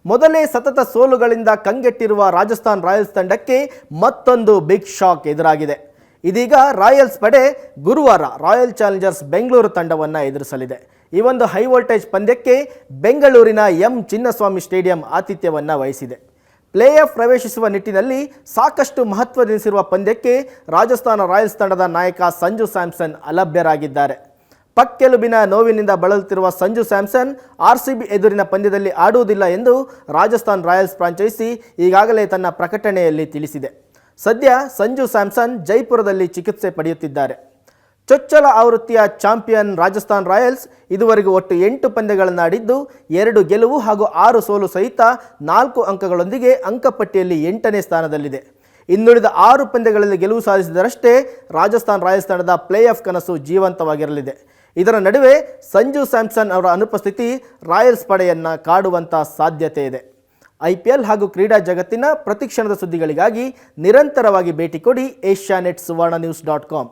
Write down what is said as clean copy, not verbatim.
ಮೊದಲೇ ಸತತ ಸೋಲುಗಳಿಂದ ಕಂಗೆಟ್ಟಿರುವ ರಾಜಸ್ಥಾನ್ ರಾಯಲ್ಸ್ ತಂಡಕ್ಕೆ ಮತ್ತೊಂದು ಬಿಗ್ ಶಾಕ್ ಎದುರಾಗಿದೆ. ಇದೀಗ ರಾಯಲ್ಸ್ ಪಡೆ ಗುರುವಾರ ರಾಯಲ್ ಚಾಲೆಂಜರ್ಸ್ ಬೆಂಗಳೂರು ತಂಡವನ್ನು ಎದುರಿಸಲಿದೆ. ಈ ಒಂದು ಹೈ ವೋಲ್ಟೇಜ್ ಪಂದ್ಯಕ್ಕೆ ಬೆಂಗಳೂರಿನ ಎಂ ಚಿನ್ನಸ್ವಾಮಿ ಸ್ಟೇಡಿಯಂ ಆತಿಥ್ಯವನ್ನು ವಹಿಸಿದೆ. ಪ್ಲೇ ಆಫ್ ಪ್ರವೇಶಿಸುವ ನಿಟ್ಟಿನಲ್ಲಿ ಸಾಕಷ್ಟು ಮಹತ್ವದೆನಿಸಿರುವ ಪಂದ್ಯಕ್ಕೆ ರಾಜಸ್ಥಾನ ರಾಯಲ್ಸ್ ತಂಡದ ನಾಯಕ ಸಂಜು ಸ್ಯಾಮ್ಸನ್ ಅಲಭ್ಯರಾಗಿದ್ದಾರೆ. ಪಕ್ಕೆಲುಬಿನ ನೋವಿನಿಂದ ಬಳಲುತ್ತಿರುವ ಸಂಜು ಸ್ಯಾಮ್ಸನ್ RCB ಎದುರಿನ ಪಂದ್ಯದಲ್ಲಿ ಆಡುವುದಿಲ್ಲ ಎಂದು ರಾಜಸ್ಥಾನ್ ರಾಯಲ್ಸ್ ಫ್ರಾಂಚೈಸಿ ಈಗಾಗಲೇ ತನ್ನ ಪ್ರಕಟಣೆಯಲ್ಲಿ ತಿಳಿಸಿದೆ. ಸದ್ಯ ಸಂಜು ಸ್ಯಾಮ್ಸನ್ ಜೈಪುರದಲ್ಲಿ ಚಿಕಿತ್ಸೆ ಪಡೆಯುತ್ತಿದ್ದಾರೆ. ಚೊಚ್ಚಲ ಆವೃತ್ತಿಯ ಚಾಂಪಿಯನ್ ರಾಜಸ್ಥಾನ್ ರಾಯಲ್ಸ್ ಇದುವರೆಗೂ ಒಟ್ಟು 8 ಪಂದ್ಯಗಳನ್ನು ಆಡಿದ್ದು 2 ಗೆಲುವು ಹಾಗೂ 6 ಸೋಲು ಸಹಿತ 4 ಅಂಕಗಳೊಂದಿಗೆ ಅಂಕಪಟ್ಟಿಯಲ್ಲಿ 8ನೇ ಸ್ಥಾನದಲ್ಲಿದೆ. ಇನ್ನುಳಿದ 6 ಪಂದ್ಯಗಳಲ್ಲಿ ಗೆಲುವು ಸಾಧಿಸಿದರಷ್ಟೇ ರಾಜಸ್ಥಾನ್ ರಾಯಲ್ಸ್ ತಂಡದ ಪ್ಲೇ ಆಫ್ ಕನಸು ಜೀವಂತವಾಗಿರಲಿದೆ. ಇದರ ನಡುವೆ ಸಂಜು ಸ್ಯಾಮ್ಸನ್ ಅವರ ಅನುಪಸ್ಥಿತಿ ರಾಯಲ್ಸ್ ಪಡೆಯನ್ನು ಕಾಡುವಂಥ ಸಾಧ್ಯತೆ ಇದೆ. IPL ಹಾಗೂ ಕ್ರೀಡಾ ಜಗತ್ತಿನ ಪ್ರತಿಕ್ಷಣದ ಸುದ್ದಿಗಳಿಗಾಗಿ ನಿರಂತರವಾಗಿ ಭೇಟಿ ಕೊಡಿ asianetsuvarnanews.com.